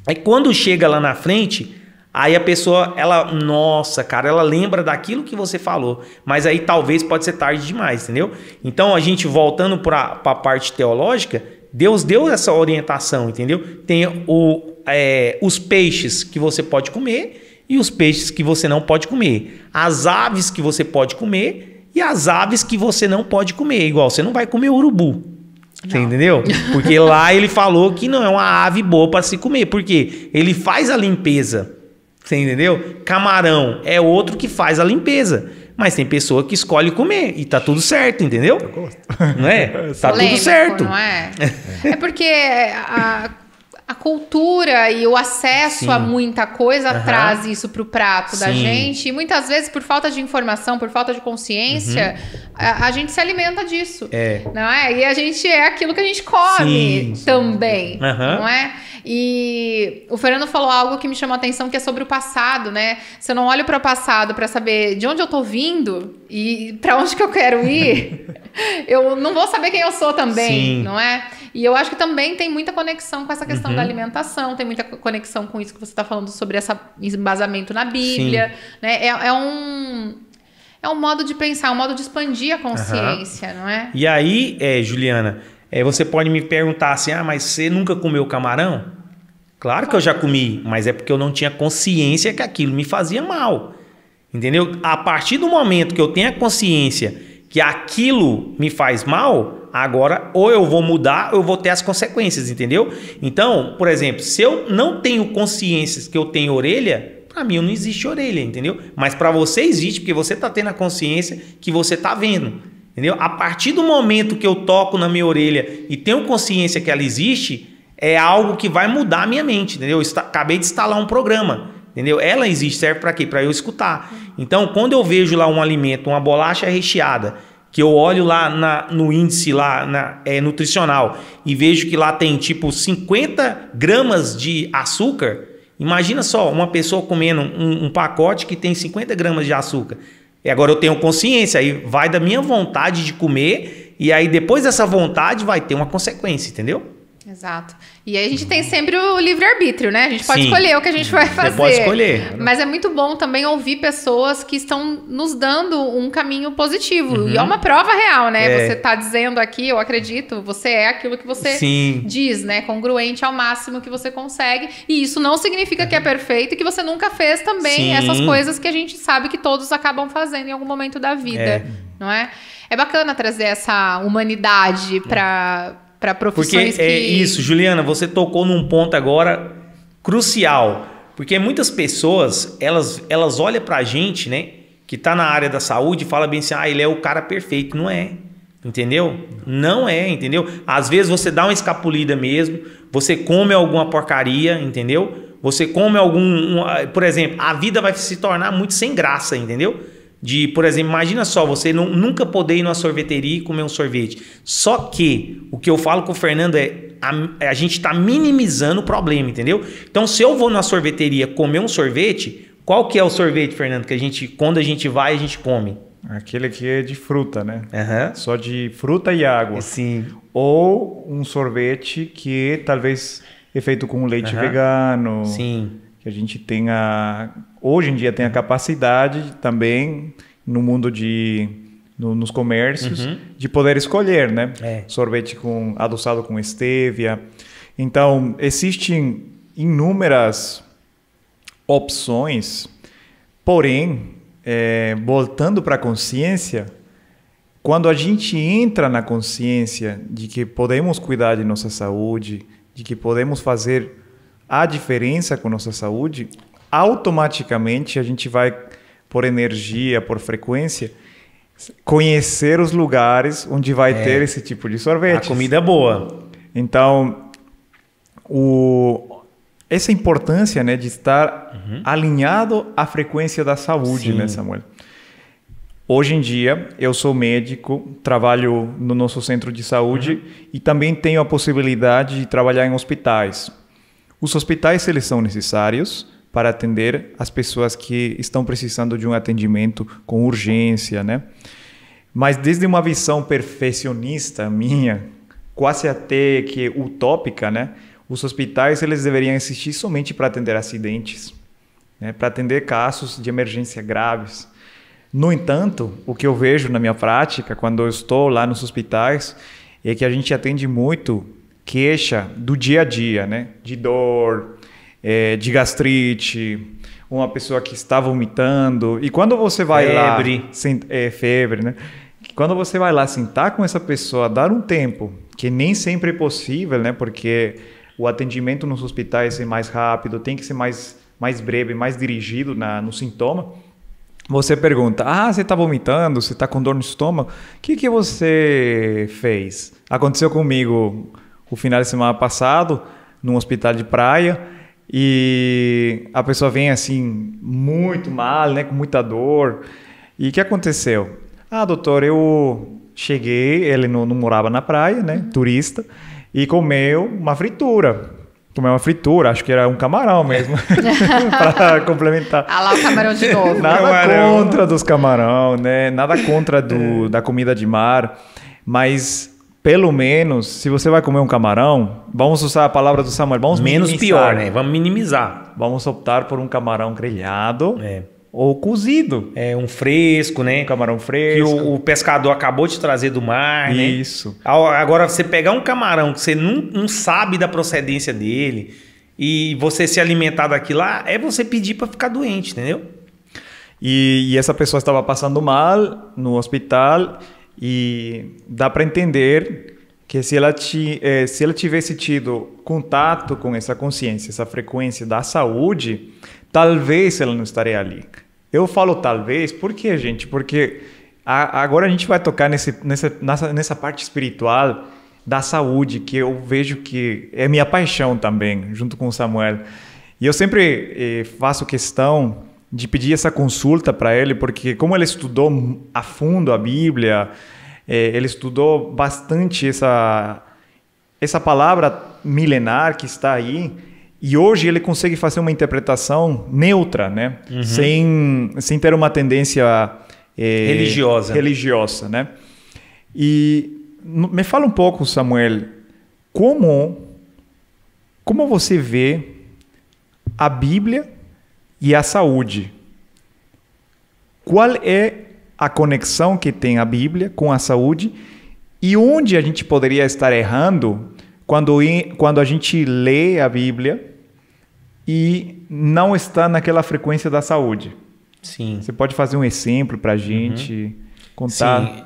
Aí quando chega lá na frente, aí a pessoa, nossa, cara, ela lembra daquilo que você falou, mas aí talvez pode ser tarde demais, entendeu? Então a gente voltando para a parte teológica, Deus deu essa orientação, entendeu? Tem os peixes que você pode comer e os peixes que você não pode comer. As aves que você pode comer e as aves que você não pode comer. Igual, você não vai comer urubu. Você entendeu? Porque lá ele falou que não é uma ave boa para se comer. Porque ele faz a limpeza. Você entendeu? Camarão é outro que faz a limpeza. Mas tem pessoa que escolhe comer e tá tudo certo, entendeu? Eu gosto. Não é? Tá tudo certo. Não é? É porque a cultura e o acesso a muita coisa traz isso pro prato da gente. E muitas vezes, por falta de informação, por falta de consciência, a gente se alimenta disso. Não é? E a gente é aquilo que a gente come também. Não é? E o Fernando falou algo que me chamou a atenção, que é sobre o passado, né? Se eu não olho para o passado para saber de onde eu tô vindo e para onde que eu quero ir, eu não vou saber quem eu sou também, não é? E eu acho que também tem muita conexão com essa questão da alimentação, tem muita conexão com isso que você está falando sobre esse embasamento na Bíblia, né? É um modo de pensar, um modo de expandir a consciência, não é? E aí, Juliana, você pode me perguntar assim, mas você nunca comeu camarão? Claro que eu já comi, mas é porque eu não tinha consciência que aquilo me fazia mal. Entendeu? A partir do momento que eu tenho a consciência que aquilo me faz mal, agora ou eu vou mudar ou eu vou ter as consequências, entendeu? Então, por exemplo, se eu não tenho consciência que eu tenho orelha, para mim não existe orelha, entendeu? Mas para você existe, porque você está tendo a consciência que você está vendo, entendeu? A partir do momento que eu toco na minha orelha e tenho consciência que ela existe, é algo que vai mudar a minha mente, entendeu? Eu acabei de instalar um programa, entendeu? Ela existe, serve para quê? Para eu escutar. Então, quando eu vejo lá um alimento, uma bolacha recheada, que eu olho lá no índice lá nutricional e vejo que lá tem tipo 50 gramas de açúcar. Imagina só uma pessoa comendo um pacote que tem 50 gramas de açúcar. E agora eu tenho consciência, aí vai da minha vontade de comer e aí depois dessa vontade vai ter uma consequência, entendeu? Exato. E aí a gente tem sempre o livre-arbítrio, né? A gente pode escolher o que a gente vai fazer. Você pode escolher. Mas é muito bom também ouvir pessoas que estão nos dando um caminho positivo. E é uma prova real, né? Você está dizendo aqui, eu acredito, você é aquilo que você diz, né? Congruente ao máximo que você consegue. E isso não significa que é perfeito e que você nunca fez também essas coisas que a gente sabe que todos acabam fazendo em algum momento da vida, não é? É bacana trazer essa humanidade para profissões porque isso, Juliana, você tocou num ponto agora crucial, porque muitas pessoas, elas olham pra gente, né, que tá na área da saúde e fala bem assim, ele é o cara perfeito, não é, entendeu? Não é, entendeu? Às vezes você dá uma escapulida mesmo, você come alguma porcaria, entendeu? Você come por exemplo, a vida vai se tornar muito sem graça, entendeu? Por exemplo, imagina só, você nunca poder ir numa sorveteria e comer um sorvete. Só que o que eu falo com o Fernando a gente está minimizando o problema, entendeu? Então, se eu vou na sorveteria comer um sorvete, qual que é o sorvete, Fernando, que quando a gente vai, a gente come? Aquele que é de fruta, né? Só de fruta e água. Sim. Ou um sorvete que talvez é feito com leite vegano. Sim. Que a gente hoje em dia tem a capacidade também no mundo nos comércios de poder escolher, né? Sorvete adoçado com stevia. Então, existem inúmeras opções, porém, voltando para a consciência, quando a gente entra na consciência de que podemos cuidar de nossa saúde, de que podemos fazer a diferença com nossa saúde, automaticamente a gente vai, por energia, por frequência, conhecer os lugares onde vai ter esse tipo de sorvete. A comida é boa. Então, essa importância, né, de estar alinhado à frequência da saúde, né, Samuel? Hoje em dia, eu sou médico, trabalho no nosso centro de saúde e também tenho a possibilidade de trabalhar em hospitais. Os hospitais, eles são necessários para atender as pessoas que estão precisando de um atendimento com urgência, né? Mas desde uma visão perfeccionista minha, quase até que utópica, né? Os hospitais, eles deveriam existir somente para atender acidentes, né? Para atender casos de emergência graves. No entanto, o que eu vejo na minha prática, quando eu estou lá nos hospitais, é que a gente atende muito queixa do dia a dia, né? De dor, de gastrite, uma pessoa que está vomitando. E quando você vai febre, né? Quando você vai lá sentar com essa pessoa, dar um tempo, que nem sempre é possível, né? Porque o atendimento nos hospitais é mais rápido, tem que ser mais breve, mais dirigido no sintoma. Você pergunta, você está vomitando, você está com dor no estômago, o que você fez? Aconteceu comigo o final de semana passado, num hospital de praia, e a pessoa vem assim, muito mal, né, com muita dor. E o que aconteceu? Doutor, eu cheguei, ele não morava na praia, né, turista, e comeu uma fritura. comer uma fritura, acho que era um camarão mesmo, para complementar. Ah lá o camarão de novo. Nada contra dos camarão, né? Nada contra da comida de mar, mas pelo menos, se você vai comer um camarão, vamos usar a palavra do Samuel, vamos menos minimizar. pior, né? Vamos minimizar. Vamos optar por um camarão grelhado ou cozido. É um fresco, né? Um camarão fresco. Que o pescador acabou de trazer do mar, né? Isso. Agora, você pegar um camarão que você não sabe da procedência dele e você se alimentar daquilo lá, é você pedir para ficar doente, entendeu? E essa pessoa estava passando mal no hospital e dá para entender que se ela tivesse tido contato com essa consciência, essa frequência da saúde, talvez ela não estaria ali. Eu falo talvez, por quê, gente? Porque agora a gente vai tocar nessa parte espiritual da saúde, que eu vejo que é minha paixão também, junto com o Samuel. E eu sempre faço questão de pedir essa consulta para ele, porque como ele estudou a fundo a Bíblia, ele estudou bastante essa palavra milenar que está aí, e hoje ele consegue fazer uma interpretação neutra, né? Sem ter uma tendência religiosa, né? E me fala um pouco, Samuel, como você vê a Bíblia e a saúde? Qual é a conexão que tem a Bíblia com a saúde e onde a gente poderia estar errando quando a gente lê a Bíblia e não está naquela frequência da saúde? Sim. Você pode fazer um exemplo para a gente contar? Sim.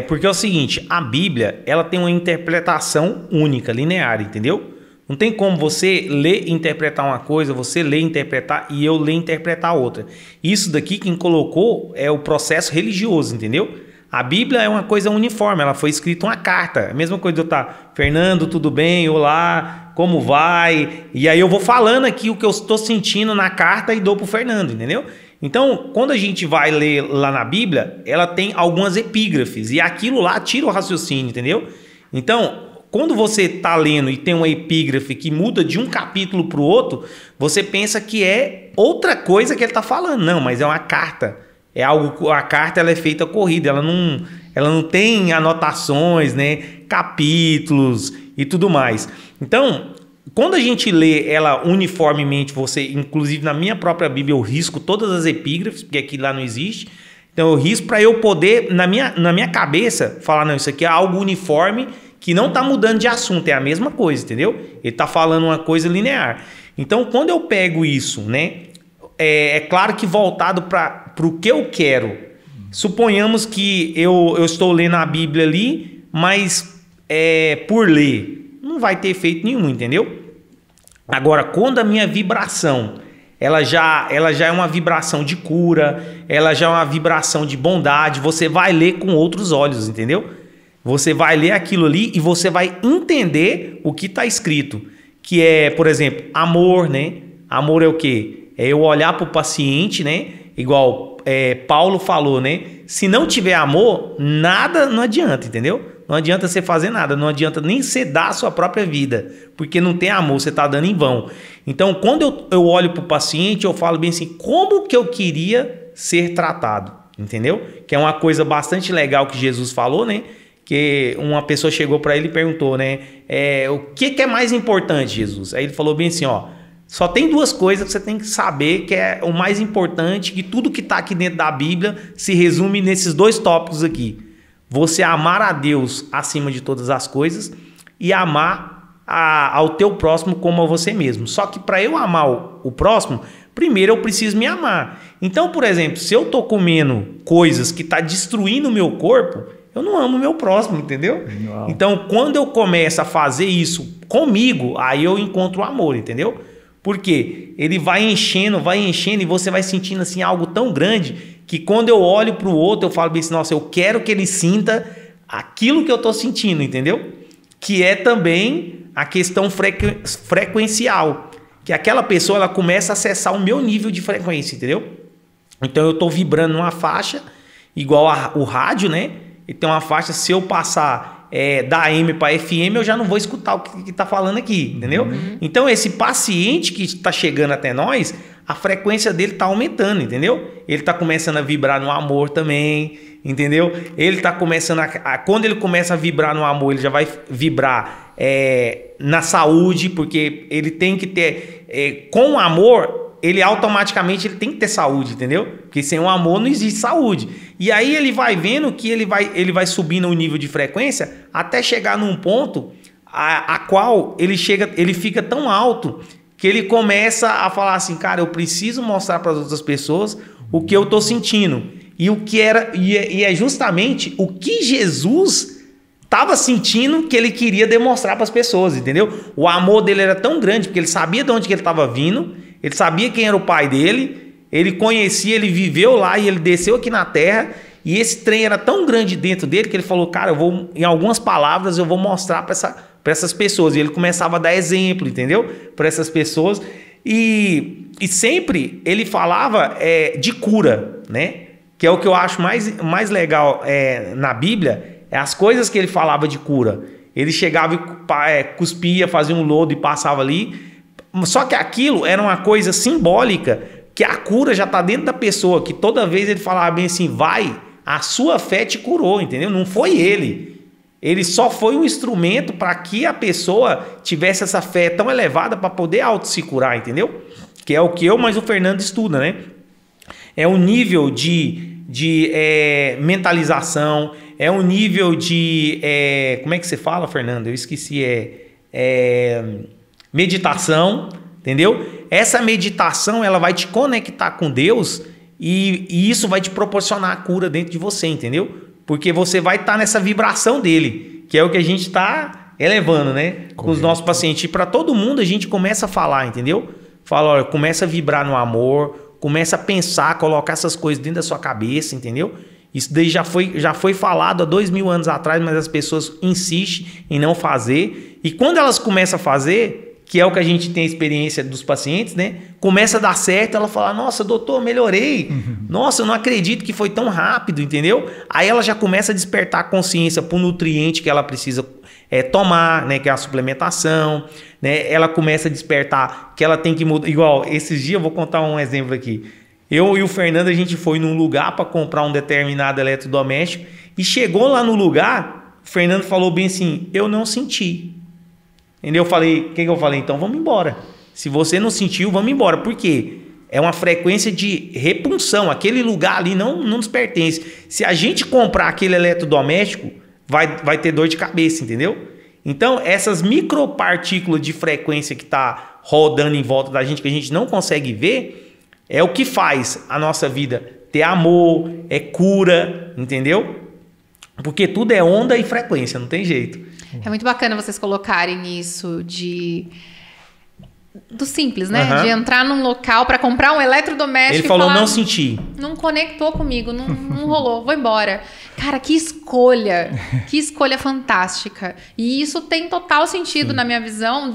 Porque é o seguinte, a Bíblia ela tem uma interpretação única, linear, entendeu? Não tem como você ler e interpretar uma coisa, você ler e interpretar e eu ler e interpretar outra. Isso daqui quem colocou é o processo religioso, entendeu? A Bíblia é uma coisa uniforme, ela foi escrita uma carta. A mesma coisa de eu estar, Fernando, tudo bem? Olá, como vai? E aí eu vou falando aqui o que eu estou sentindo na carta e dou para o Fernando, entendeu? Então, quando a gente vai ler lá na Bíblia, ela tem algumas epígrafes e aquilo lá tira o raciocínio, entendeu? Então, quando você está lendo e tem uma epígrafe que muda de um capítulo para o outro, você pensa que é outra coisa que ele está falando. Não, mas é uma carta. É algo, a carta ela é feita corrida, ela não tem anotações, né, capítulos e tudo mais. Então, quando a gente lê ela uniformemente, inclusive na minha própria Bíblia eu risco todas as epígrafes, porque aqui lá não existe. Então eu risco para eu poder, na minha cabeça, falar, não, isso aqui é algo uniforme, que não está mudando de assunto, é a mesma coisa, entendeu? Ele está falando uma coisa linear. Então, quando eu pego isso, né, é claro que voltado para o que eu quero. Suponhamos que eu estou lendo a Bíblia ali, mas por ler, não vai ter efeito nenhum, entendeu? Agora, quando a minha vibração, ela já é uma vibração de cura, ela já é uma vibração de bondade, você vai ler com outros olhos, entendeu? Você vai ler aquilo ali e você vai entender o que está escrito. Que é, por exemplo, amor, né? Amor é o quê? É eu olhar para o paciente, né? Igual Paulo falou, né? Se não tiver amor, nada não adianta, entendeu? Não adianta você fazer nada, não adianta nem você dar a sua própria vida, porque não tem amor, você está dando em vão. Então, quando eu olho para o paciente, eu falo bem assim, como que eu queria ser tratado, entendeu? Que é uma coisa bastante legal que Jesus falou, né? Que uma pessoa chegou para ele e perguntou, né? O que é mais importante, Jesus? Aí ele falou bem assim, ó, só tem duas coisas que você tem que saber que é o mais importante, que tudo que está aqui dentro da Bíblia se resume nesses dois tópicos aqui. Você amar a Deus acima de todas as coisas e amar ao teu próximo como a você mesmo. Só que para eu amar o próximo, primeiro eu preciso me amar. Então, por exemplo, se eu estou comendo coisas que estão destruindo o meu corpo, eu não amo o meu próximo, entendeu? Uau. Então, quando eu começo a fazer isso comigo, aí eu encontro o amor, entendeu? Porque ele vai enchendo e você vai sentindo assim algo tão grande que quando eu olho para o outro, eu falo bem assim, nossa, eu quero que ele sinta aquilo que eu estou sentindo, entendeu? Que é também a questão frequencial, que aquela pessoa ela começa a acessar o meu nível de frequência, entendeu? Então eu estou vibrando numa faixa, igual o rádio, né? E tem uma faixa, se eu passar da AM para FM, eu já não vou escutar o que está falando aqui, entendeu? Então, esse paciente que está chegando até nós, a frequência dele está aumentando, entendeu? Ele está começando a vibrar no amor também, entendeu? Ele está começando quando ele começa a vibrar no amor, ele já vai vibrar na saúde, porque ele tem que ter... com o amor, ele automaticamente tem que ter saúde, entendeu? Porque sem o amor não existe saúde. E aí ele vai vendo que ele vai subindo o nível de frequência até chegar num ponto a qual ele fica tão alto que ele começa a falar assim, cara, eu preciso mostrar para as outras pessoas o que eu estou sentindo. E é justamente o que Jesus estava sentindo que ele queria demonstrar para as pessoas, entendeu? O amor dele era tão grande, porque ele sabia de onde que ele estava vindo, ele sabia quem era o pai dele, ele conhecia, ele viveu lá e ele desceu aqui na terra, e esse trem era tão grande dentro dele que ele falou, cara, em algumas palavras eu vou mostrar para essas pessoas. E ele começava a dar exemplo, entendeu? Para essas pessoas. E sempre ele falava de cura, né? Que é o que eu acho mais legal na Bíblia, as coisas que ele falava de cura. Ele chegava e cuspia, fazia um lodo e passava ali. Só que aquilo era uma coisa simbólica, que a cura já está dentro da pessoa, que toda vez ele falava bem assim, a sua fé te curou, entendeu? Não foi ele. Ele só foi um instrumento para que a pessoa tivesse essa fé tão elevada para poder se curar, entendeu? Que é o que mas o Fernando estuda, né? É um nível de mentalização, é um nível de... como é que você fala, Fernando? Eu esqueci. Meditação, entendeu? Essa meditação, ela vai te conectar com Deus e isso vai te proporcionar a cura dentro de você, entendeu? Porque você vai estar nessa vibração dele, que é o que a gente está elevando, né? Com os nossos pacientes. E para todo mundo a gente começa a falar, entendeu? Fala, olha, começa a vibrar no amor, começa a pensar, colocar essas coisas dentro da sua cabeça, entendeu? Isso daí já foi falado há 2000 anos atrás, mas as pessoas insistem em não fazer. E quando elas começam a fazer, que é o que a gente tem a experiência dos pacientes, né? Começa a dar certo, ela fala, nossa, doutor, melhorei. Nossa, eu não acredito que foi tão rápido, entendeu? Aí ela já começa a despertar a consciência para o nutriente que ela precisa tomar, né? Que é a suplementação, né? Ela começa a despertar que ela tem que mudar. Igual, esses dias, eu vou contar um exemplo aqui. Eu e o Fernando, a gente foi num lugar para comprar um determinado eletrodoméstico e chegou lá no lugar, o Fernando falou bem assim, eu não senti. Entendeu? Eu falei, o que eu falei? Então vamos embora. Se você não sentiu, vamos embora. Por quê? É uma frequência de repulsão. Aquele lugar ali não nos pertence. Se a gente comprar aquele eletrodoméstico, vai ter dor de cabeça, entendeu? Então, essas micropartículas de frequência que está rodando em volta da gente, que a gente não consegue ver, é o que faz a nossa vida ter amor, cura, entendeu? Porque tudo é onda e frequência, não tem jeito. É muito bacana vocês colocarem isso do simples, né? De entrar num local para comprar um eletrodoméstico. Ele falou, não senti. Não conectou comigo, não rolou, vou embora. Cara, que escolha fantástica. E isso tem total sentido na minha visão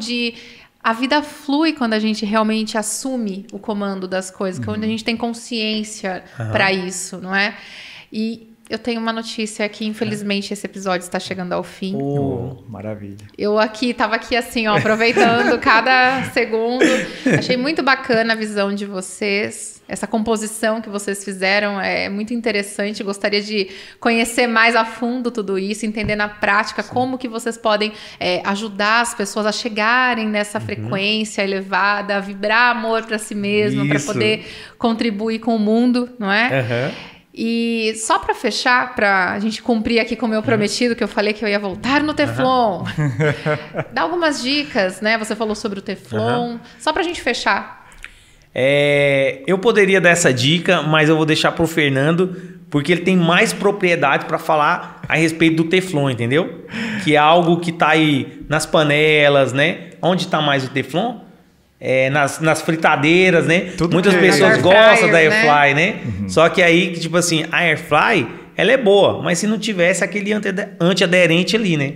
a vida flui quando a gente realmente assume o comando das coisas, quando a gente tem consciência para isso, não é? E eu tenho uma notícia que, infelizmente, esse episódio está chegando ao fim. Maravilha. Eu tava aqui assim, ó, aproveitando cada segundo. Achei muito bacana a visão de vocês. Essa composição que vocês fizeram é muito interessante. Gostaria de conhecer mais a fundo tudo isso, entender na prática como que vocês podem ajudar as pessoas a chegarem nessa frequência elevada, a vibrar amor para si mesmo, para poder contribuir com o mundo, não é? E só para fechar, para a gente cumprir aqui com o meu prometido, que eu falei que eu ia voltar no Teflon, dá algumas dicas, né? Você falou sobre o Teflon, só para a gente fechar. Eu poderia dar essa dica, mas eu vou deixar para o Fernando, porque ele tem mais propriedade para falar a respeito do Teflon, entendeu? Que é algo que está aí nas panelas, né? Onde está mais o Teflon? Nas fritadeiras, né? Muitas pessoas gostam da Airfry, né? Só que aí, tipo assim, a Airfry, ela é boa, mas se não tivesse aquele antiaderente ali, né?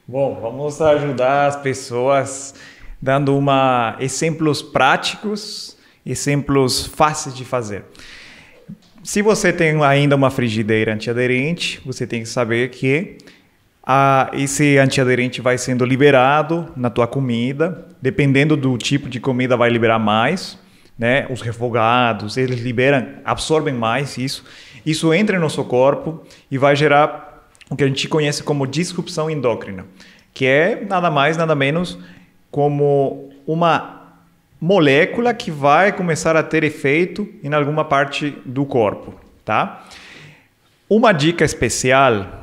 Bom, vamos ajudar as pessoas dando exemplos práticos, exemplos fáceis de fazer. Se você tem ainda uma frigideira antiaderente, você tem que saber que esse antiaderente vai sendo liberado na tua comida. Dependendo do tipo de comida, vai liberar mais, né? Os refogados, eles absorvem mais isso. Isso entra no nosso corpo e vai gerar o que a gente conhece como disrupção endócrina, que é nada mais, nada menos como uma molécula que vai começar a ter efeito em alguma parte do corpo, tá? Uma dica especial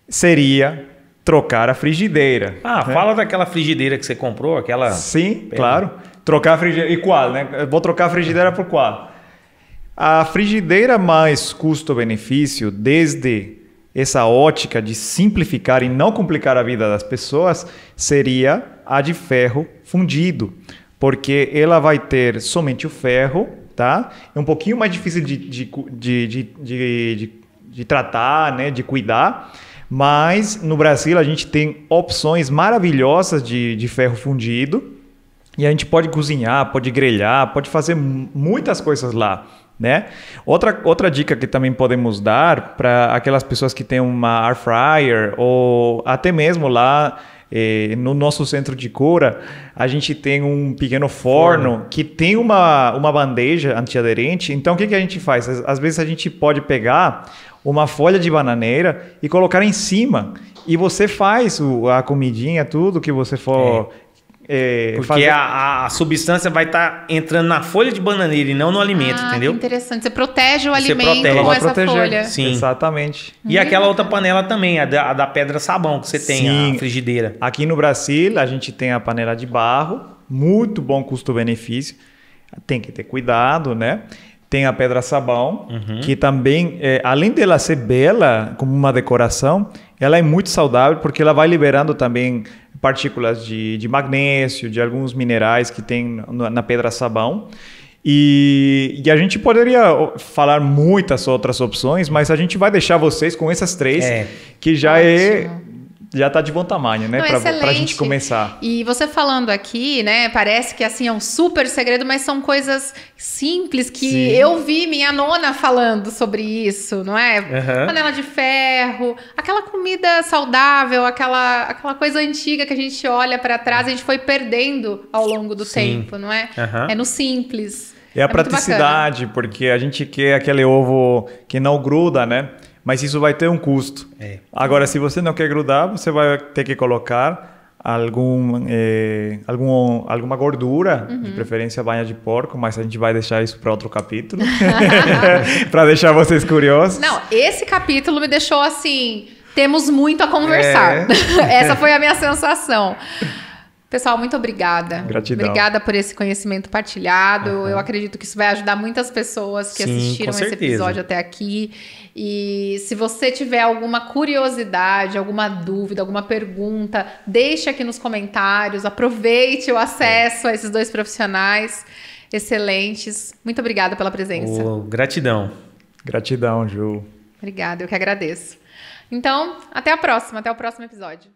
seria trocar a frigideira. Né? Fala daquela frigideira que você comprou, aquela... Sim, claro. Trocar a frigideira. E qual, né? Eu vou trocar a frigideira por qual? A frigideira mais custo-benefício, desde essa ótica de simplificar e não complicar a vida das pessoas, seria a de ferro fundido. Porque ela vai ter somente o ferro, tá? É um pouquinho mais difícil de tratar, né? De cuidar. Mas no Brasil a gente tem opções maravilhosas de ferro fundido e a gente pode cozinhar, pode grelhar, pode fazer muitas coisas lá, né? Outra dica que também podemos dar para aquelas pessoas que têm uma air fryer ou até mesmo lá no nosso centro de cura, a gente tem um pequeno forno que tem uma bandeja antiaderente. Então o que a gente faz? Às vezes a gente pode pegar uma folha de bananeira e colocar em cima. E você faz a comidinha, tudo que você for porque fazer. A substância vai estar entrando na folha de bananeira e não no alimento, entendeu? Que interessante. Você protege o alimento com essa folha. Sim. Exatamente. E aquela outra panela também, a da pedra sabão que você tem, Sim. a frigideira. Aqui no Brasil, a gente tem a panela de barro, muito bom custo-benefício. Tem que ter cuidado, né? Tem a pedra sabão, que também, além dela ser bela como uma decoração, ela é muito saudável porque ela vai liberando também partículas de magnésio, de alguns minerais que tem na pedra sabão. E a gente poderia falar muitas outras opções, mas a gente vai deixar vocês com essas três, que já já está de bom tamanho, né? Para a gente começar. E você falando aqui, né? Parece que assim é um super segredo, mas são coisas simples que eu vi minha nona falando sobre isso, não é? Panela de ferro, aquela comida saudável, aquela coisa antiga que a gente olha para trás, a gente foi perdendo ao longo do tempo, não é? É no simples. É a praticidade, porque a gente quer aquele ovo que não gruda, né? Mas isso vai ter um custo. Agora, se você não quer grudar, você vai ter que colocar alguma gordura, de preferência banha de porco, mas a gente vai deixar isso para outro capítulo, para deixar vocês curiosos. Não, esse capítulo me deixou assim, temos muito a conversar. Essa foi a minha sensação. Pessoal, muito obrigada. Gratidão. Obrigada por esse conhecimento partilhado. Eu acredito que isso vai ajudar muitas pessoas que assistiram esse episódio até aqui. E se você tiver alguma curiosidade, alguma dúvida, alguma pergunta, deixe aqui nos comentários. Aproveite o acesso a esses dois profissionais excelentes. Muito obrigada pela presença. Gratidão. Gratidão, Ju. Obrigada, eu que agradeço. Então, até a próxima, até o próximo episódio.